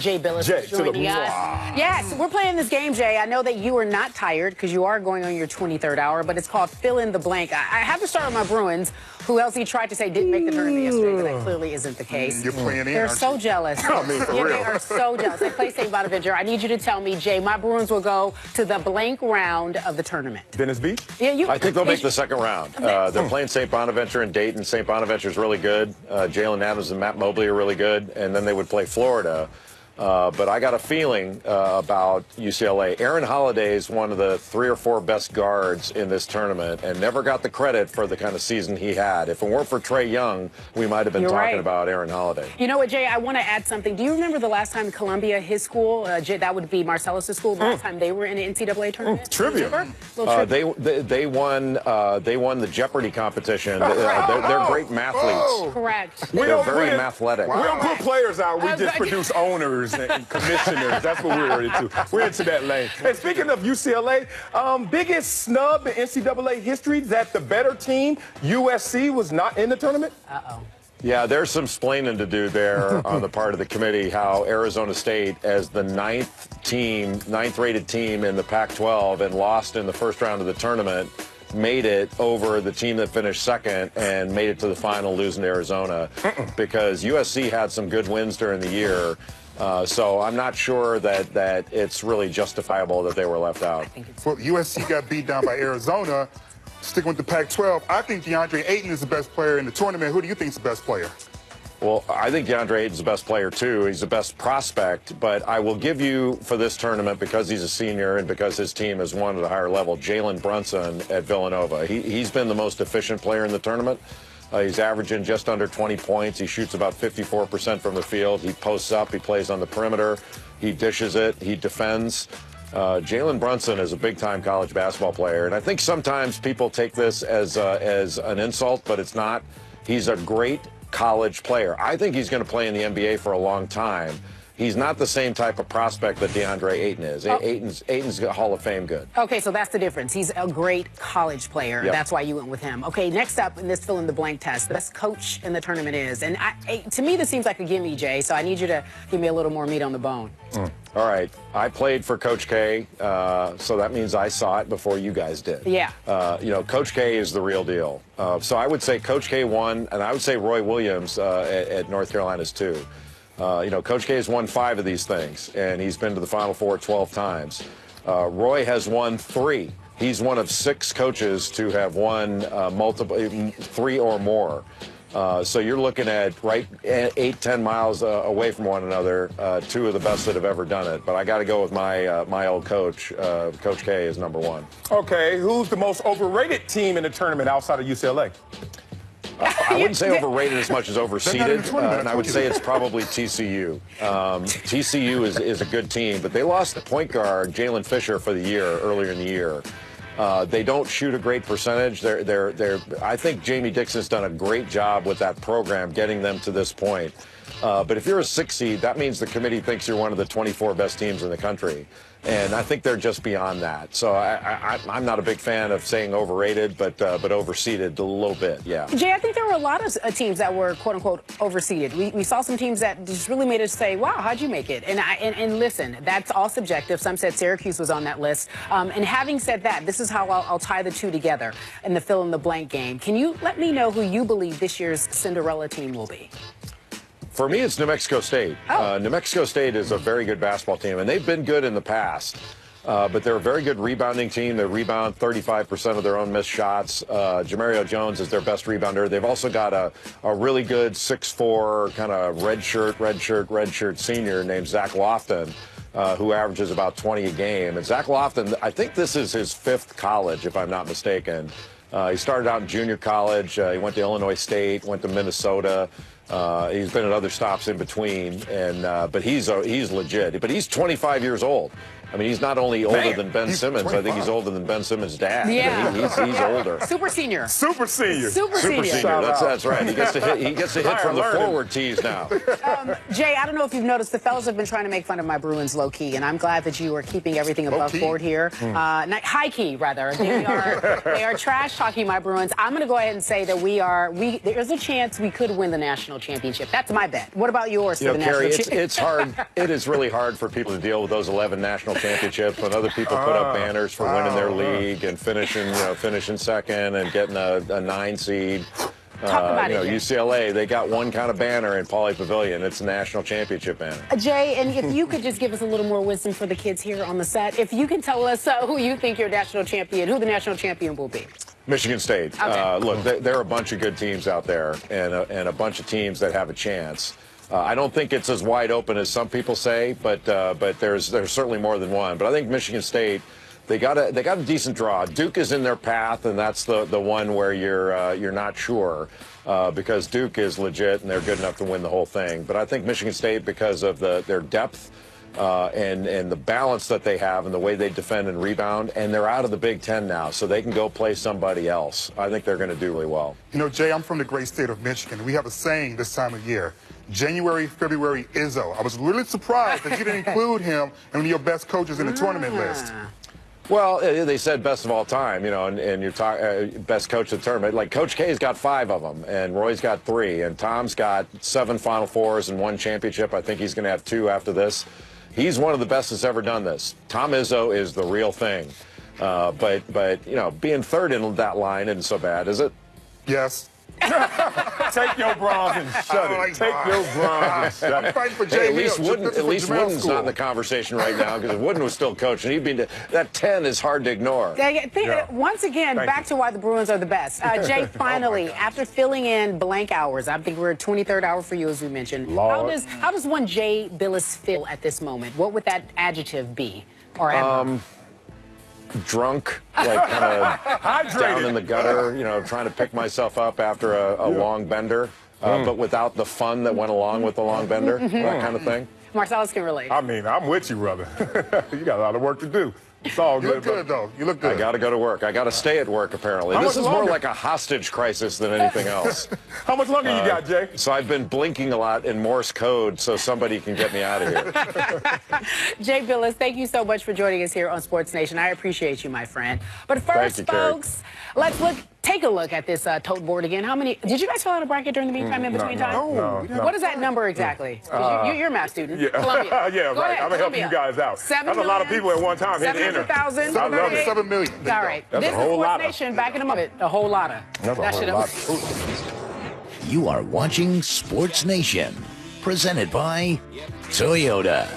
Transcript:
Jay Billis is joining us. Yes, we're playing this game, Jay. I know that you are not tired because you are going on your 23rd hour, but it's called Fill in the Blank. I have to start with my Bruins, who else he tried to say didn't make the tournament yesterday, but that clearly isn't the case. You're playing in, They're so jealous. I mean, for real. They are so jealous. They play St. Bonaventure. I need you to tell me, Jay, my Bruins will go to the blank round of the tournament. Venice Beach? Yeah, I think they'll make the second round. They're playing St. Bonaventure and Dayton. St. Bonaventure's really good. Jalen Adams and Matt Mobley are really good. And then they would play Florida. But I got a feeling about UCLA. Aaron Holiday is one of the 3 or 4 best guards in this tournament and never got the credit for the kind of season he had. If it weren't for Trae Young, we might have been talking about Aaron Holiday. You know what, Jay? I want to add something. Do you remember the last time Columbia, his school, Jay, that would be Marcellus' school, the last time they were in an NCAA tournament? Trivia. They won the Jeopardy competition. They're great mathletes. Correct. They're very athletic. We don't put players out. We just produce owners and commissioners. That's what we're into. We're into that lane. And speaking of UCLA, biggest snub in NCAA history that the better team, USC, was not in the tournament? Uh-oh. Yeah, there's some splaining to do there on the part of the committee, how Arizona State, as the ninth-rated team in the Pac-12 and lost in the first round of the tournament, made it over the team that finished second and made it to the final, losing to Arizona, because USC had some good wins during the year. So I'm not sure that it's really justifiable that they were left out. Well, USC got beat down by Arizona. Sticking with the Pac-12, I think DeAndre Ayton is the best player in the tournament. Who do you think is the best player? Well, I think DeAndre Ayton's the best player, too. He's the best prospect. But I will give you, for this tournament, because he's a senior and because his team has won at a higher level, Jalen Brunson at Villanova. He's been the most efficient player in the tournament. He's averaging just under 20 points. He shoots about 54% from the field. He posts up. He plays on the perimeter. He dishes it. He defends. Jalen Brunson is a big-time college basketball player. And I think sometimes people take this as an insult, but it's not. He's a great college player. I think he's going to play in the NBA for a long time. He's not the same type of prospect that DeAndre Ayton is. Ayton's Hall of Fame good. Okay, so that's the difference. He's a great college player. Yep. That's why you went with him. Okay, next up in this fill-in-the-blank test, the best coach in the tournament is. And to me, this seems like a gimme, Jay, so I need you to give me a little more meat on the bone. All right. I played for Coach K, so that means I saw it before you guys did. Yeah. Coach K is the real deal. So I would say Coach K won, and I would say Roy Williams at North Carolina's too. Coach K has won 5 of these things, and he's been to the Final Four 12 times. Roy has won 3. He's one of 6 coaches to have won 3 or more. So you're looking at 8-10 miles away from one another, 2 of the best that have ever done it. But I got to go with my old coach. Coach K is number 1. Okay, who's the most overrated team in the tournament outside of UCLA? I wouldn't say overrated as much as overseeded, and I would say it's probably TCU. TCU is a good team, but they lost the point guard, Jalen Fisher, for the year, earlier in the year. They don't shoot a great percentage. I think Jamie Dixon's done a great job with that program, getting them to this point. But if you're a 6 seed, that means the committee thinks you're one of the 24 best teams in the country. And I think they're just beyond that. So I'm not a big fan of saying overrated, but overseeded a little bit, yeah. Jay, I think there were a lot of teams that were, quote-unquote, overseeded. We saw some teams that just really made us say, wow, how'd you make it? And listen, that's all subjective. Some said Syracuse was on that list. And having said that, this is how I'll tie the two together in the fill-in-the-blank game. Can you let me know who you believe this year's Cinderella team will be? For me, it's New Mexico State. New Mexico State is a very good basketball team, and they've been good in the past. But they're a very good rebounding team. They rebound 35% of their own missed shots. Jamario Jones is their best rebounder. They've also got a really good 6'4", kind of redshirt senior named Zach Lofton, who averages about 20 a game. And Zach Lofton, I think this is his 5th college, if I'm not mistaken. He started out in junior college. He went to Illinois State, went to Minnesota. He's been at other stops in between, but he's legit. But he's 25 years old. I mean, he's not only older than Ben Simmons. 25. I think he's older than Ben Simmons' dad. Yeah. He's older. Super senior. Super senior. Super senior. That's right. He gets to hit from the forward tees now. Jay, I don't know if you've noticed, the fellas have been trying to make fun of my Bruins low-key, and I'm glad that you are keeping everything above board here. High-key, rather. They are trash-talking my Bruins. I'm going to go ahead and say that there's a chance we could win the national championship. That's my bet. What about yours for the Carrie, national championship? it's hard. It is really hard for people to deal with those 11 national championships when other people put up banners for winning their league and finishing second and getting a 9 seed. Talk about it, Jay. UCLA, they got one kind of banner in Pauley Pavilion. It's a national championship banner. Jay, and if you could just give us a little more wisdom for the kids here on the set, if you can tell us who you think your national champion, who the national champion will be. Michigan State. Okay. Look, there are a bunch of good teams out there and a bunch of teams that have a chance. I don't think it's as wide open as some people say, but there's certainly more than one. But I think Michigan State, they got a decent draw. Duke is in their path, and that's the one where you're not sure because Duke is legit and they're good enough to win the whole thing. But I think Michigan State, because of their depth and the balance that they have and the way they defend and rebound, and they're out of the Big Ten now, so they can go play somebody else. I think they're going to do really well. You know, Jay, I'm from the great state of Michigan. We have a saying this time of year: January, February, Izzo. I was really surprised that you didn't include him in one of your best coaches in the tournament list. Well, they said best of all time, and you're talking best coach of the tournament. Like Coach K's got 5 of them, and Roy's got 3, and Tom's got 7 Final Fours and 1 championship. I think he's going to have 2 after this. He's one of the best that's ever done this. Tom Izzo is the real thing. But being third in that line isn't so bad, is it? Yes. Take your bronze and shut it. Take your bronze and shut it. I'm fighting for Jay. At least Wooden's not in the conversation right now because if Wooden was still coaching, he'd be that 10 is hard to ignore. Once again, back to why the Bruins are the best. Jay, finally, after filling in blank hours, I think we're 23rd hour for you, as we mentioned. Lord. How does one Jay Billis feel at this moment? What would that adjective be? Or Drunk, like kind of down in the gutter, trying to pick myself up after a long bender, but without the fun that went along with the long bender, that kind of thing. Marcellus can relate. I mean, I'm with you, brother. You got a lot of work to do. It's all You good. look good, though. You look good. I got to go to work. I got to stay at work, apparently. How This much is more longer? like a hostage crisis than anything else. How much longer you got, Jay? So I've been blinking a lot in Morse code so somebody can get me out of here. Jay Billis, thank you so much for joining us here on Sports Nation. I appreciate you, my friend. But first, Thank you, Carrie. folks, let's take a look at this tote board again. How many? Did you guys fill out a bracket during the meantime, in between time? No. What is that number exactly? 'Cause you're a math student. Yeah, Columbia. yeah, Go right. ahead, I'm gonna help Columbia. you guys out. 7 That's a lot of million, people at one time hitting enter. 700,000. I love it. 7 million. There you All go. right. That's This a is whole Sports lot. Nation backing them up. A whole lot of. That's a That whole shit lot. You are watching Sports Nation, presented by Toyota.